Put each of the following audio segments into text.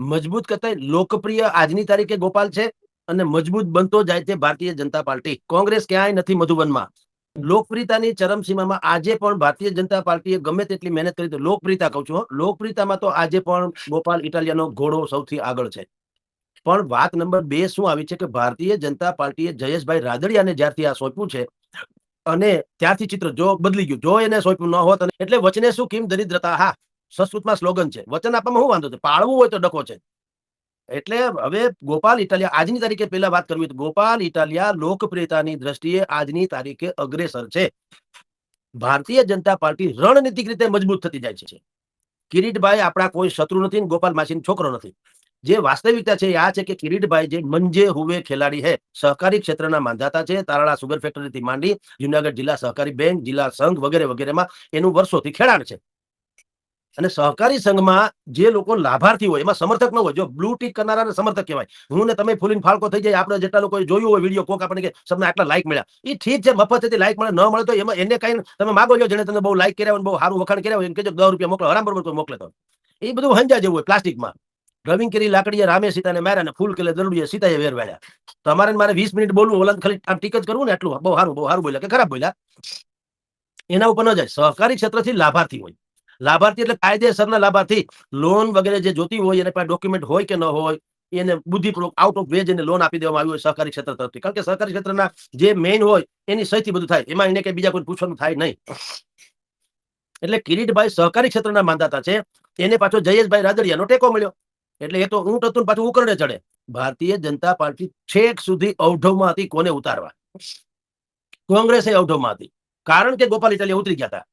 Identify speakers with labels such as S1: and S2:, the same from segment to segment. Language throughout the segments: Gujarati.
S1: મજબૂત કરતા લોકપ્રિય આજની તારીખે ગોપાલ છે અને મજબૂત બનતો જાય છે ભારતીય જનતા પાર્ટી. કોંગ્રેસ ક્યાંય નથી મધુબનમાં. લોકપ્રિયતાની ચરમસીમામાં આજે પણ ભારતીય જનતા પાર્ટીએ ગમે તેટલી મહેનત કરી, તો લોકપ્રિયતા કહું છું, લોકપ્રિયતામાં તો આજે પણ ગોપાલ ઇટાલિયાનો ઘોડો સૌથી આગળ છે. પણ વાત નંબર 2 શું આવી છે કે ભારતીય જનતા પાર્ટીએ જયેશભાઈ રાદડિયાને જ્યારથી આ સોંપ્યું છે અને ત્યારથી ચિત્ર જો બદલી ગયું. જો એને સોંપ્યું ન હોત, એટલે વચને શું કિમ દરિદ્રતા. હા, સંસ્કૃતમાં સ્લોગન છે, વચન આપવામાં શું વાંધો છે, પાળવું હોય તો ડખો છે. એટલે હવે ગોપાલ ઇટાલિયા આજની તારીખે પહેલા વાત કરવી, તો ગોપાલ ઇટાલિયા લોકપ્રિયતાની દ્રષ્ટિએ આજની તારીખે અગ્રેસર છે. ભારતીય જનતા પાર્ટી રણનીતિક રીતે મજબૂત થતી જાય છે. કિરીટભાઈ આપણા કોઈ શત્રુ નથી, ગોપાલ માસીનો છોકરો નથી. જે વાસ્તવિકતા છે આ છે કે કિરીટભાઈ જે મંજે હુવે ખેલાડી હે, સહકારી ક્ષેત્રના માંધાતા છે. તારણા સુગર ફેક્ટરીથી માંડી જુનાગઢ જિલ્લા સહકારી બેંક, જિલ્લા સંઘ વગેરે વગેરેમાં એનું વર્ષોથી ખેડાણ છે. અને સહકારી સંઘમાં જે લોકો લાભાર્થી હોય એમાં સમર્થક ન હોય, જો બ્લુ ટીક કરનારાને સમર્થક કહેવાય. હું ને તમે ફૂલીને ફાળકો થઈ જાય. આપણે જેટલા લોકો જોયું હોય વિડીયો, કોક આપણે કે તમને આટલા લાઈક મળ્યા, એ ઠીક છે, મફતથી લાઈક મળે, ન મળે તો એમાં એને કઈ તમે માગો છો, જેને તમે બહુ લાઈક કર્યા હોય, બહુ સારું વખાણ કર્યા હોય, એને કહેજો 10 રૂપિયા મોકલો, હરામ બરોબર કોઈ મોકલે તો. એ બધું હંજા જેવું હોય પ્લાસ્ટિકમાં. રવિંગ કરી લાકડીએ રામે સીતાને માર્યા ને ફૂલ કેલે દરડીએ સીતાએ વેર વાળ્યા. તમારે મારે 20 મિનિટ બોલવું, ઓલા ખાલી આમ ટીક જ કરવું ને, એટલું બહુ સારું બોલ્યા કે ખરાબ બોલ્યા, એના ઉપર ન જાય. સહકારી ક્ષેત્રથી લાભાર્થી હોય. લાભાર્થી એટલે કાયદેસરના લાભાર્થી. લોન વગેરે જે જોતી હોય એને પાસે ડોક્યુમેન્ટ હોય કે ન હોય, એને બુદ્ધિપૂર્વક આઉટ ઓફ વેજ એને લોન આપી દેવામાં આવી હોય સહકારી ક્ષેત્ર તરફથી. કારણ કે સહકારી ક્ષેત્રના જે મેઇન હોય એની સહીથી બધું થાય, એમાં એને કઈ બીજા કોઈ પૂછવાનું થાય નહીં. એટલે કિરીટભાઈ સહકારી ક્ષેત્રના માંધાતા છે. એને પાછો જયેશભાઈ રાદડિયાનો ટેકો મળ્યો. એટલે એ તો ઊંટ હતું પાછું ઉકરડે ચડે. ભારતીય જનતા પાર્ટી છેક સુધી અવઢવમાં હતી કોને ઉતારવા. કોંગ્રેસે અવઢવમાં હતી, કારણ કે ગોપાલ ઇટાલિયા ઉતરી ગયા હતા.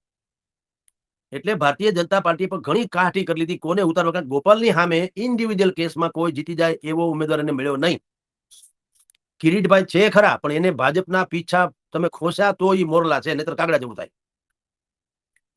S1: એટલે ભારતીય જનતા પાર્ટી પર ઘણી કાઠી કરી લીધી કોને ઉતારવા. કારણ ગોપાલની સામે ઇન્ડિવિડ્યુઅલ કેસમાં કોઈ જીતી જાય એવો ઉમેદવાર એને મળ્યો નહીં. કિરીટભાઈ છે ખરા, પણ એને ભાજપના પીછા તમે ખોસ્યા તો એ મોરલા છે, નહીતર કાગડા જેવું થાય.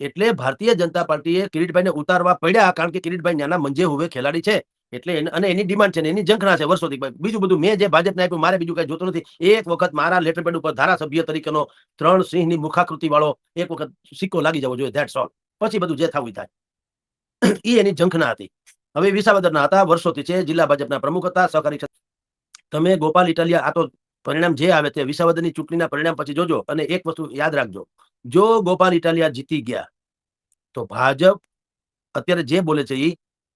S1: એટલે ભારતીય જનતા પાર્ટીએ કિરીટભાઈને ઉતારવા પડ્યા, કારણ કે કિરીટભાઈ નાના મંજે હુવે ખેલાડી છે. એટલે અને એની ડિમાન્ડ છે ને એની ઝંખના છે વર્ષોથી. બીજું બધું મેં જે ભાજપને આપ્યું, મારે બીજું કઈ જોતું નથી. એક વખત મારા લેટરપેડ ઉપર ધારાસભ્ય તરીકેનો 3 સિંહની મુખાકૃતિ વાળો એક વખત સિક્કો લાગી જવો જોઈએ, ધેટ્સ ઓલ. પછી બધું જે થવું થાય. એ એની ઝંખના હતી. હવે વિસાવદરના હતા, વર્ષોથી છે, જિલ્લા ભાજપના પ્રમુખ હતા, સહકારી. તમે ગોપાલ ઇટાલિયા, આ તો પરિણામ જે આવે તે વિસાવદરની ચૂંટણીના પરિણામ પછી જોજો. અને એક વસ્તુ યાદ રાખજો, જો ગોપાલ ઇટાલિયા જીતી ગયા તો ભાજપ અત્યારે જે બોલે છે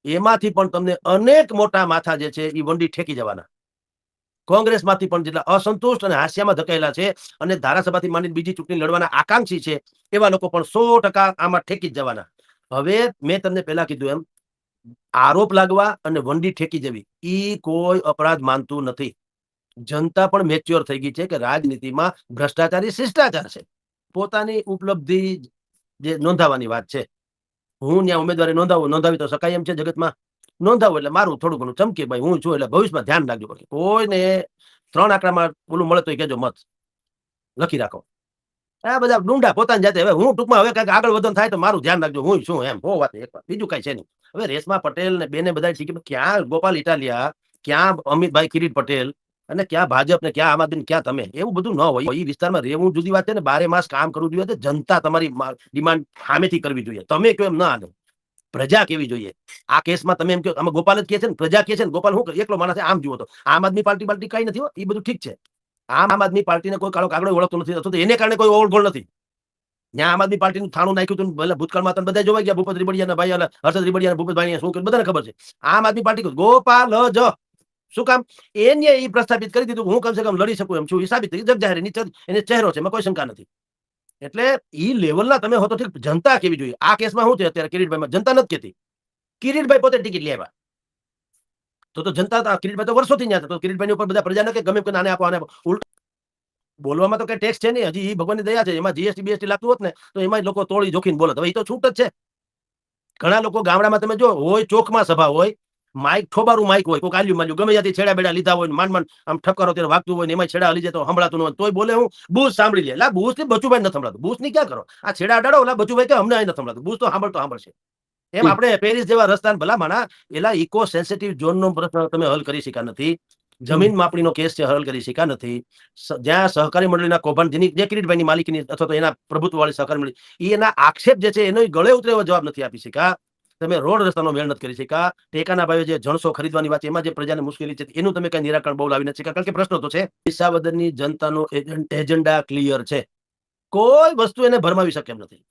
S1: એમાંથી પણ તમને અનેક મોટા માથા જે છે એ વંડી ઠેકી જવાના. કોંગ્રેસમાંથી પણ જેટલા અસંતુષ્ટ અને હાસ્યામાં ધકેલા છે અને ધારાસભાથી માંડીને બીજી ચૂંટણી લડવાના આકાંક્ષી છે, એવા લોકો પણ 100% આમાં ઠેકી જ જવાના. હવે મેં તમને પહેલા કીધું એમ, આરોપ લાગવા અને વંડી ઠેકી જવી ઈ કોઈ અપરાધ માનતું નથી. જનતા પણ મેચ્યોર થઈ ગઈ છે કે રાજનીતિમાં ભ્રષ્ટાચારી શિષ્ટાચાર છે. પોતાની ઉપલબ્ધિ જે નોંધાવાની વાત છે. હું ત્યાં ઉમેદવારી નોંધાવી તો શકાય એમ છે જગતમાં. નોંધાવું એટલે મારું થોડું ઘણું ચમકે, ભાઈ હું છું, એટલે ભવિષ્યમાં ધ્યાન રાખજો. કોઈને 3 આંકડામાં ઓલું મળે તો કહેજો, મત લખી રાખો. આ બધા ડુંડા પોતાની જાતે. હવે હું ટૂંકમાં હવે કઈક આગળ વધન થાય તો મારું ધ્યાન રાખજો, હું શું એમ હો વાત. એક વાત બીજું કઈ છે નહીં. હવે રેશમા પટેલ ને બેને બધા શીખી, ક્યાં ગોપાલ ઇટાલિયા, ક્યાં અમિતભાઈ કિરીટ પટેલ, અને ક્યાં ભાજપ ને ક્યાં આમ આદમી, ક્યાં તમે. એવું બધું ન હોય. એ વિસ્તારમાં રહેવું જુદી વાત છે ને 12 માસ કામ કરવું જોઈએ. જનતા તમારી ડિમાન્ડ સામેથી કરવી જોઈએ. તમે કહો એમ ના હાલે, પ્રજા કેવી જોઈએ. આ કેસમાં તમે એમ કહો, આમાં ગોપાલ જ કહે છે ને, પ્રજા કહે છે ને. ગોપાલ હું એકલો માણસ આમ જુઓ તો આમ આદમી પાર્ટી કઈ નથી. એ બધું ઠીક છે. આમ આદમી પાર્ટીને કોઈ કાળો કાગડો ઓળખતો નથી, અથવા તો એને કારણે કોઈ ઓળખોળ નથી. ત્યાં આમ આદમી પાર્ટીનું થાણું નાખ્યું હતું, ભલે ભૂતકાળમાં તમે બધા જોવા ગયા, ભૂપત રીબડિયા ભાઈ, હર્ષદ રીબડિયા, ભૂપતભાઈ શું કર્યું બધાને ખબર છે. આમ આદમી પાર્ટી ગોપાલ જ શું કામ એને એ પ્રસ્થાપિત કરી દીધું. હું કમસે કમ લડી શકું એમ છું, એ સાબિત થઈ જગ જાહેર એને ચહેરો છે, એમાં કોઈ શંકા નથી. એટલે ઈ લેવલના તમે હો તો ઠીક, જનતા કેવી જોઈએ. આ કેસમાં શું છે અત્યારે કિરીટભાઈમાં, જનતા નથી કહેતી. કિરીટભાઈ પોતે ટિકિટ લેવા તો જનતા, કિરીટભાઈ તો વર્ષોથી ત્યાં હતા. તો કિરીટભાઈ ઉપર બધા પ્રજાને કે ગમે આને આપો આને આપો. ઉલટ બોલવામાં તો કઈ ટેક્સ છે નહીં. હજી ભગવાનની દયા છે, એમાં જીએસટી બીએસટી લાગતું હોત ને તો એમાં લોકો તોડી જોખીને બોલત. હવે એ તો છૂટ જ છે. ઘણા લોકો ગામડામાં તમે જો હોય, ચોકમાં સભા હોય, માઇક ઠોબારું માઇક હોય, કોઈ કાલ્યું માલ્યું ગમે ત્યાંથી છેડા બેડા લીધા હોય, માંડ આમ ઠપકારો ત્યારે વાગતું હોય ને એમાં છેડા હલી જાય તો સંભળાતું ન હોય, તોય બોલે હું બૂસ સાંભળી લે. એટલે બૂસ થી બચુભાઈ નથી સંભળાતું. બૂસ ની ક્યાં કરો, આ છેડા અડાડો. ઓલા બચુભાઈ કે અમને નથી સંભળાતું. બૂસ તો સાંભળશે. એમ આપણે પેરિસ જેવા રસ્તા ભલા માના એલા ઇકો સેન્સિટિવ ઝોન નો પ્રશ્ન તમે હલ કરી શક્યા નથી. જમીન માપણીનો કેસ છે, હલ કરી શક્યા નથી. જ્યાં સહકારી મંડળીના કૌભાંડ, જેની જે કિરીટભાઈની માલિકીની અથવા તો એના પ્રભુત્વ વાળી સહકારી મંડળી, એના આક્ષેપ જે છે એનો ગળે ઉતરે એવો જવાબ નથી આપી શક્યા. તમે રોડ રસ્તાનો મેળ નથી કરી શક્યા. ટેકાના ભાવે જે જણસો ખરીદવાની વાત છે, એમાં જે પ્રજાને મુશ્કેલી છે એનું તમે કઈ નિરાકરણ બહુ લાવી નથી શક્યા. કારણ કે પ્રશ્નો તો છે. વિસાવદરની જનતાનો એજન્ડા ક્લિયર છે. કોઈ વસ્તુ એને ભરમાવી શકે એમ નથી.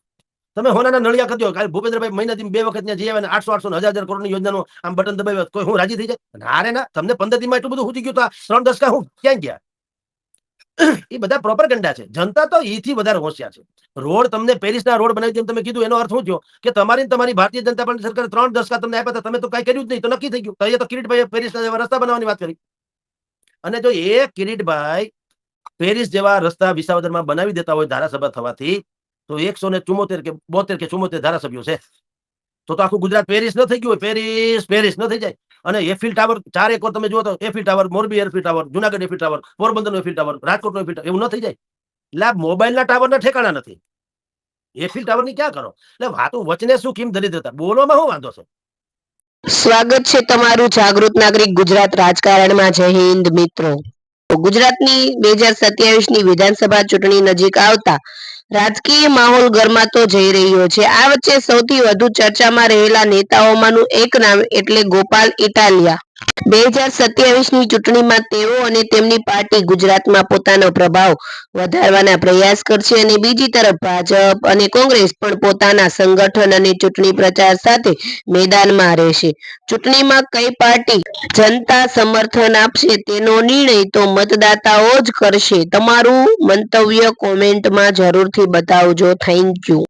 S1: તમે હોનાના નળિયા કરી દો. કાલે ભૂપેન્દ્રભાઈ મહિનાથી 2 વખત ત્યાં જઈ આવ્યા ને 800 1000 કરોડની યોજનાનો આમ બટન દબાવ્યો, કોઈ હું રાજી થઈ જાય? ના રે ના. તમને 15 દિનમાં એટલું બધું ઉઠી ગયું તો 3 દશકા હું ક્યાં ગયા? એ બધા પ્રોપરગેન્ડા છે. જનતા તો એથી વધારે હોશિયાર છે. રોડ તમને પેરિસના રોડ બનાવી તેમ તમે કીધું, એનો અર્થ શું થયો? કે તમારી ભારતીય જનતા પાર્ટી સરકારે 3 દશકા તમને આપ્યા હતા, તમે તો કઈ કર્યું જ નહીં. તો નક્કી થઈ ગયું. તો એ તો કિરીટભાઈ પેરિસના જેવા રસ્તા બનાવવાની વાત કરી. અને જો એ કિરીટભાઈ પેરિસ જેવા રસ્તા વિસાવદરમાં બનાવી દેતા હોય ધારાસભ્ય થવાથી, તો 174 કે 72 કે 74 ધારાસભ્યો છે. તો આખું ગુજરાત પેરિસ ન થઈ ગયું હોય? પેરિસ ન થઈ જાય? અને એફિલ ટાવર 4 એકર તમે જુઓ તો, Eiffel tower, Morbi Eiffel tower, Junagadh Eiffel tower, Porbandar Eiffel tower, Rajkot Eiffel tower, એવું ન થઈ જાય? એટલે આ મોબાઈલના ટાવરના ઠેકાણા નથી. એફિલ ટાવર ની ક્યાં કરો? એટલે વાતો વચને શું કેમ દરિદ્રતા? બોલવામાં શું વાંધો છે?
S2: સ્વાગત છે તમારું જાગૃત નાગરિક ગુજરાત રાજકારણમાં. જય હિન્દ મિત્રો. ગુજરાતની 2027ની વિધાનસભા ચૂંટણી નજીક આવતા રાજકીય માહોલ ગરમાતો જઈ રહ્યો છે. આ વચ્ચે સૌથી વધુ ચર્ચામાં રહેલા નેતાઓમાંનું એક નામ એટલે ગોપાલ ઇટાલિયા. 2027ની ચૂંટણીમાં તેઓ અને તેમની પાર્ટી ગુજરાતમાં પોતાનો પ્રભાવ વધારવાના પ્રયાસ કરશે અને બીજી તરફ ભાજપ અને કોંગ્રેસ પણ પોતાના સંગઠન અને ચૂંટણી પ્રચાર સાથે મેદાનમાં રહેશે. ચૂંટણીમાં કઈ પાર્ટી જનતા સમર્થન આપશે તેનો નિર્ણય તો મતદાતાઓ જ કરશે. તમારું મંતવ્ય કોમેન્ટમાં જરૂરથી બતાવજો. Thank you.